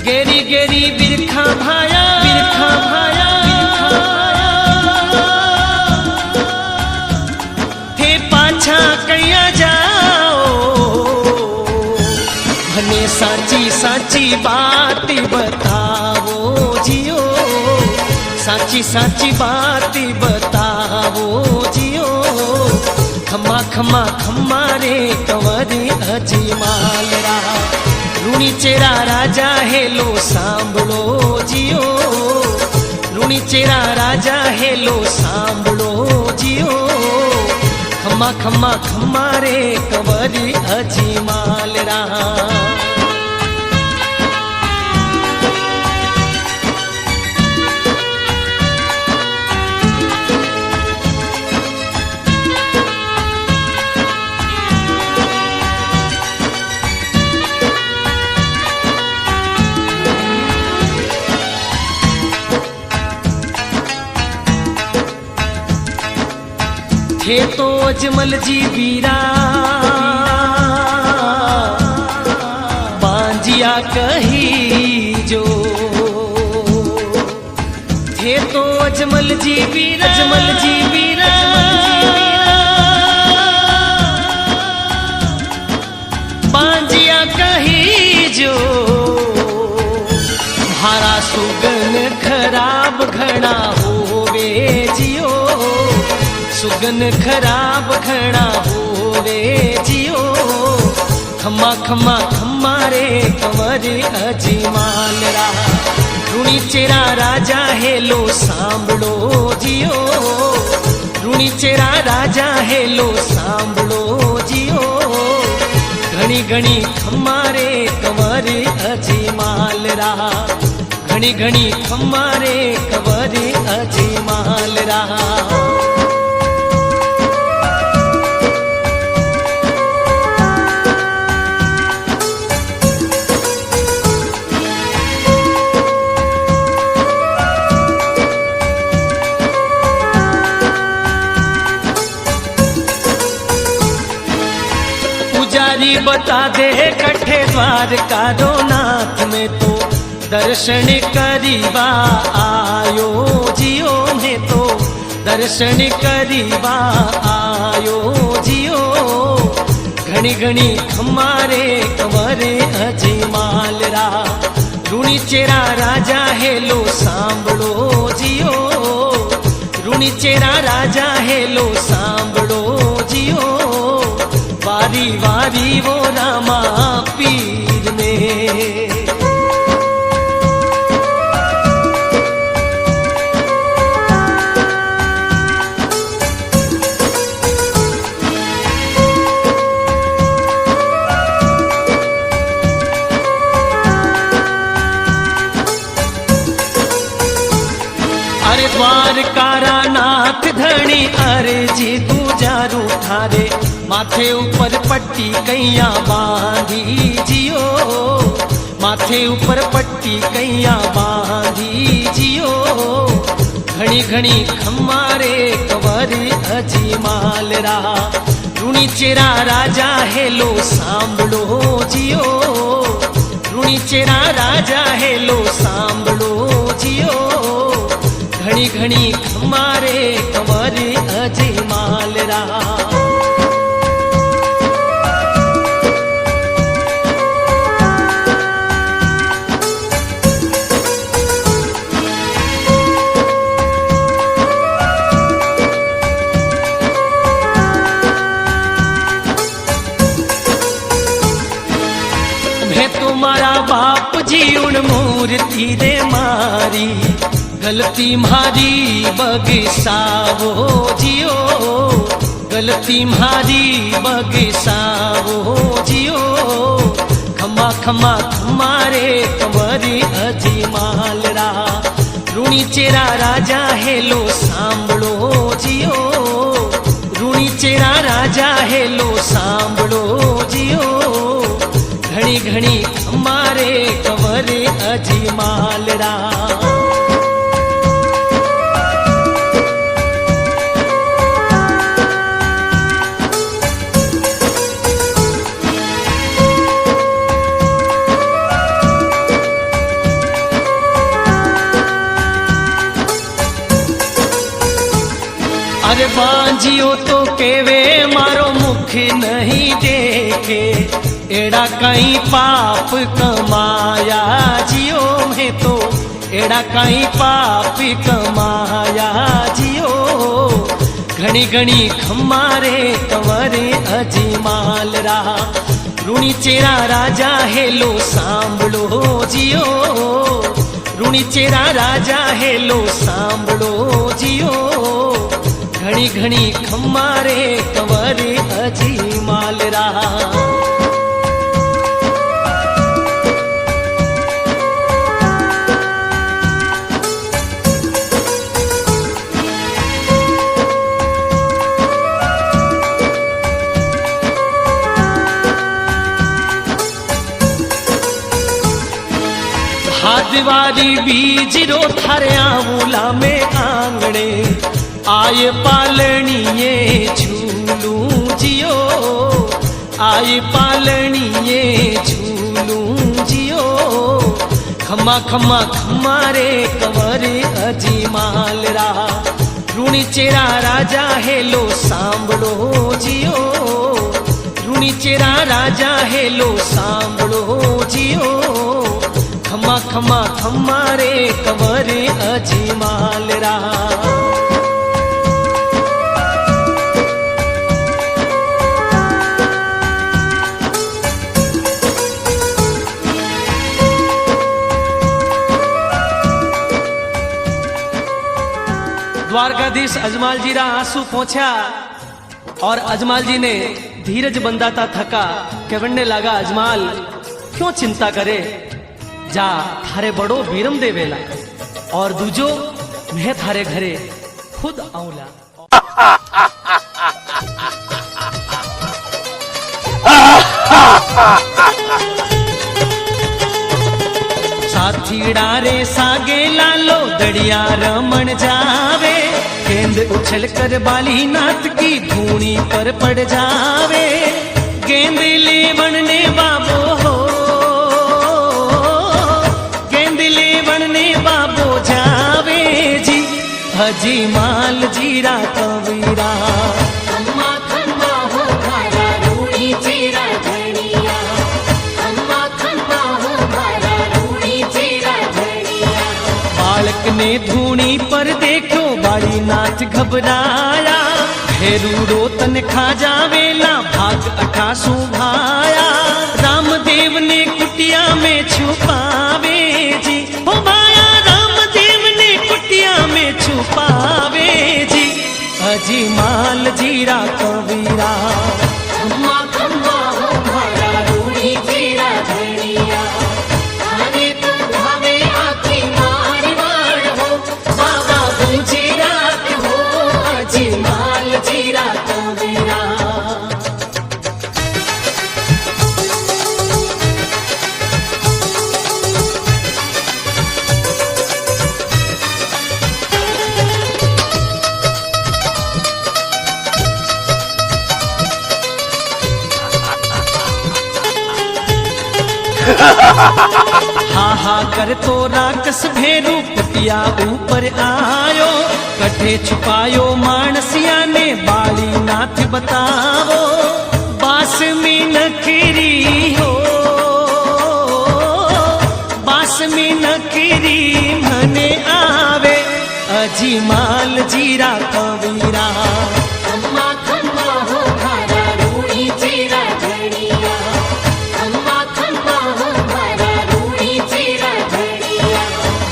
गेरी गेरी बिरखा भाया, बिरखा भाया, थे पाछा कया जाओ, भने साची साची बात बतावो जियो, साची साची बात बतावो जियो। खम्मा खम्मा खम्मा रे कंवरी अजमालरा, रूणी चेरा राजा हेलो सांभळो जियो, रूणी चेरा राजा हेलो सांभळो जियो। खम्मा खम्मा खम्मा रे कंवरी अजमालरा। थे तो अजमल जी वीरा, बांजिया कही जो, थे तो अजमल जी वीरा, अजमल जी वीरा, बांजिया कही जो। भारा सुगन खराब घना होवे जियो, सुगन खराब घना होवे जियो। खम्मा खम्मा खम्मा रे कंवरी अजमालरा, रूणी चेरा राजा हेलो सांभळो जियो, रूणी चेरा राजा हेलो सांभळो जियो। घणी घणी खम्मा रे कंवरी अजमालरा, घणी घणी खम्मा रे कंवरी अजमालरा। पुजारी बता दे कठे द्वारकारो नाथ में तो दर्शन करीबा आयो जियो, में तो दर्शन करीबा आयो जियो। घणी घणी खम्मा रे कंवरी अजमालरा, रूणी चेरा राजा हेलो सांभळो जियो, रूणी चेरा राजा हेलो सांभळो जियो। वारी वारी वो रामा पीर में, अरे द्वारकारा नाथ धणी अर्जी गुजारू थारे, माथे ऊपर पट्टी कैया बांधी जियो, माथे ऊपर पट्टी कैया बांधी जियो। घणी घणी खम्मा रे कंवरी अजमालरा, रूणी चेरा राजा हेलो सांभळो जियो, रूणी चेरा राजा हेलो सांभळो जियो। घणी घणी खम्मा रे कंवरी अजमालरा। मैं तुम्हारा बाप जी उन मूर्ति रे मारी, गलती मारी बगसावो जियो, गलती मारी बगसावो जियो। खम्मा खम्मा खम्मा रे कंवरी अजमालरा, रूणी चेरा राजा हेलो सांभळो जियो, रूणी चेरा राजा हेलो सांभळो जियो। घणी घणी खम्मा रे कंवरी अजमालरा। बांजियो तो केवे मारो मुख नहीं देखे, एड़ा कहीं पाप कमाया जियो में तो, एड़ा कहीं पाप कमाया जियो। घणी घणी खमारे कंवरे अजमाल रहा, रूणी चेरा राजा हेलो सांभळो जियो, रूणी चेरा राजा हेलो सांभळो जियो। घणी घणी खमारे कंवरे अजमाल रहा। हादवारी बीज रो थारे आंवला में आंगणे, आए पालणीए झूलू जियो, आए पालणीए झूलू जियो। खमा खमा खमारे कंवरे अजमाल रहा, रूणी चेरा राजा हेलो सांभळो जियो, रूणी चेरा राजा हेलो सांभळो जियो। खमा खमा खमारे कंवरे अजमाल रहा। द्वारकाधीश अजमाल जी रा आंसू पहुंचा और अजमाल जी ने धीरज बंधाता थका के बनने लगा, अजमाल क्यों चिंता करे, जा थारे बड़ो बीरम देवेला और दूजो मैं थारे घरे खुद आऊला। साथीड़ा रे सागे लालो दड़िया रमण जावे, गेंद उछल कर बाली नाथ की धूनी पर पड़ जावे। गेंद ले बनने बाबो हो, गेंद ले बनने बाबो जावे जी, अजमाल जीरा कबीरा। खम्मा खम्मा हो भारा रूड़ी चेरा धनिया, खम्मा खम्मा हो भारा रूड़ी चेरा धनिया। बालक ने धूनी पर देखो बाड़ी नाथ घबराया, भेरूड़ो तन खा जावेला भाग 88 भाया। रामदेव ने कुटिया में छुपावे जी, ओ भाया रामदेव ने कुटिया में छुपावे जी, अजमाल जीरा कबीरा। खम्मा खम्मा हो भारा रूड़ी चेरा धनिया, थाने तो भावे आखी मारवाड़ हो, बाबा बूझे रात हो, अजमाल जीरा कबीरा। हा हा कर तो राकस भेरू कुटिया ऊपर आयो, कठे छुपायो मानसिया ने बाली नाथ बतावो। बास में नकरी हो, बास में नकरी मने आवे, अजमाल जीरा कबीरा। खम्मा खम्मा हो भारा रूड़ी चेरा धनिया, खम्मा खम्मा हो भारा रूड़ी चेरा धनिया।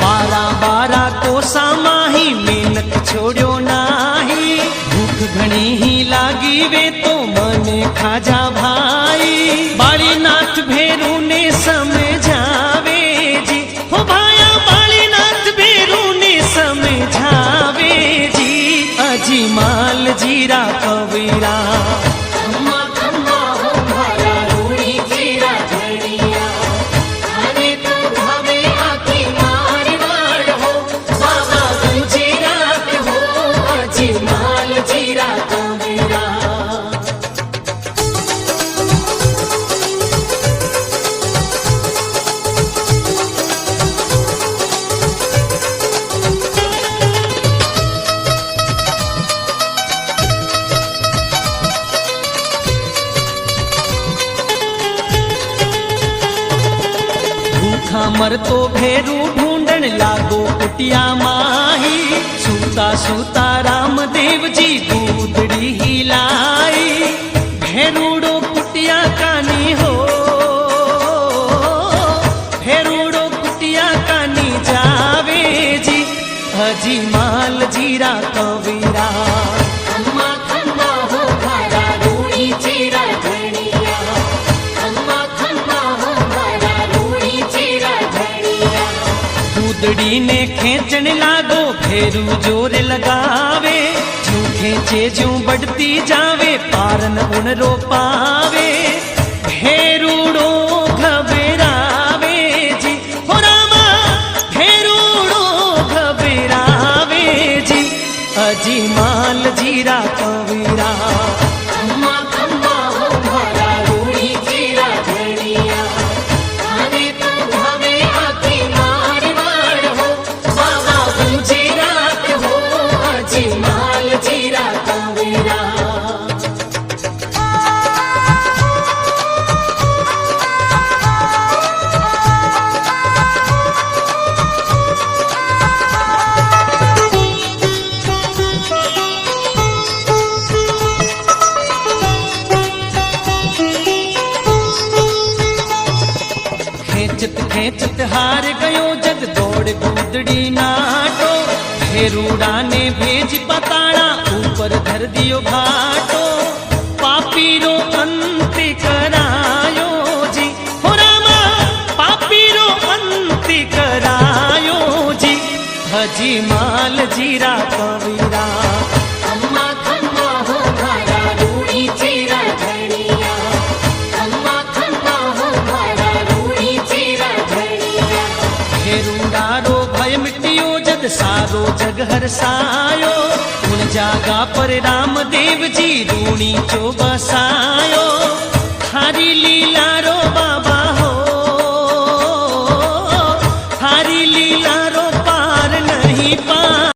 12 को सामाही मेहनत छोड़ो नाही, भूख घणी ही लागी वे तो मने खाजा भाई। बाली नाथ भेरू ने समझावे जी, हो भाया बाली नाथ भेरू ने समझावे जी, अजमाल जीरा कबीरा। खम्मा खम्मा हो भारा रूड़ी चेरा धनिया, थाने तो भावे आखी मारवाड़ हो, बाबा बूझे रात हो, खामर तो भेरू ढूंढण लागो कुटिया माही सूता सूता रामदेव जी दूधड़ी हिलाई भेरूड़ो कुटिया कानी हो भेरूड़ो कुटिया कानी जावे जी हजी माल जीरा कवीरा खम्मा खम्मा हो मारा रूड़ी चीरा घड़िया खम्मा खम्मा हो मारा रूड़ी चीरा घड़िया दूधड़ी ने खेचण लागो फेरू जोर लगावे जूं खेचे जूं बढ़ती जावे पारन उन रो पावे भेरूड़ो घबरावे जी हो रामा भेरूड़ो घबरावे जी अजी माल जीरा कवीरा खम्मा खम्मा हो मारा रूड़ी चीरा घड़िया आने तो भावे आती मार मार हो बाबा गुंजी रात हो अजी माल चीरा कवीरा खेचत खेचत हार गयो जग दौड़ दूधड़ी नाटो भेरूड़ा ने भेज पताड़ा ऊपर धर दियो घाटो पापीरो अंत करायो जी हो रामा पापीरो अंत करायो जी हजी माल जीरा कवीरा खम्मा खम्मा हो मारा रूड़ी चीरा घड़िया खम्मा खम्मा हो मारा रूड़ी चीरा घड़िया भेरूडारो भय मिटियो जग सारो जग हरसायो उन जागा पर रामदेव जी रूणी चो बसायो